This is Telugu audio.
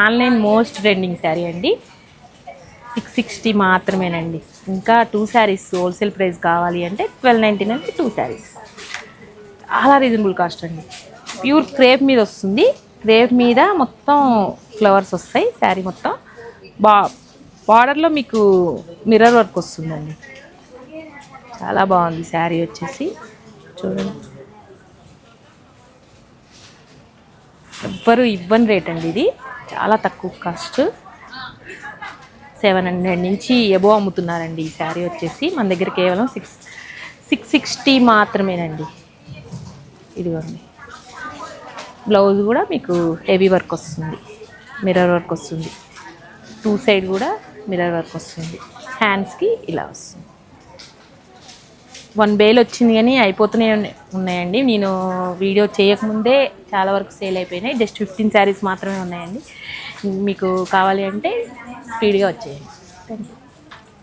ఆన్లైన్ మోస్ట్ ట్రెండింగ్ శారీ అండి. 660 మాత్రమేనండి. ఇంకా 2 శారీస్ హోల్సేల్ ప్రైస్ కావాలి అంటే 1299కి 2 శారీస్. చాలా రీజనబుల్ కాస్ట్ అండి. ప్యూర్ క్రేప్ మీద వస్తుంది. క్రేప్ మీద మొత్తం ఫ్లవర్స్ వస్తాయి. శారీ మొత్తం బార్డర్లో మీకు మిర్రర్ వర్క్ వస్తుందండి. చాలా బాగుంది శారీ వచ్చేసి. చూడండి, ఎవ్వరు ఇవ్వని రేట్ అండి. ఇది చాలా తక్కువ కాస్ట్. 700 నుంచి ఎబో అమ్ముతున్నారండి ఈ శారీ వచ్చేసి. మన దగ్గర కేవలం 660 మాత్రమేనండి. ఇదిగోండి, బ్లౌజ్ కూడా మీకు హెవీ వర్క్ వస్తుంది, మిర్రర్ వర్క్ వస్తుంది. 2 సైడ్ కూడా మిర్రర్ వర్క్ వస్తుంది. హ్యాండ్స్కి ఇలా వస్తుంది. 1 బేల్ వచ్చింది కానీ అయిపోతూనే ఉన్నాయండి. నేను వీడియో చేయకముందే చాలా వరకు సేల్ అయిపోయినాయి. జస్ట్ 15 శారీస్ మాత్రమే ఉన్నాయండి. మీకు కావాలి అంటే స్పీడ్గా వచ్చేయండి. Thank you.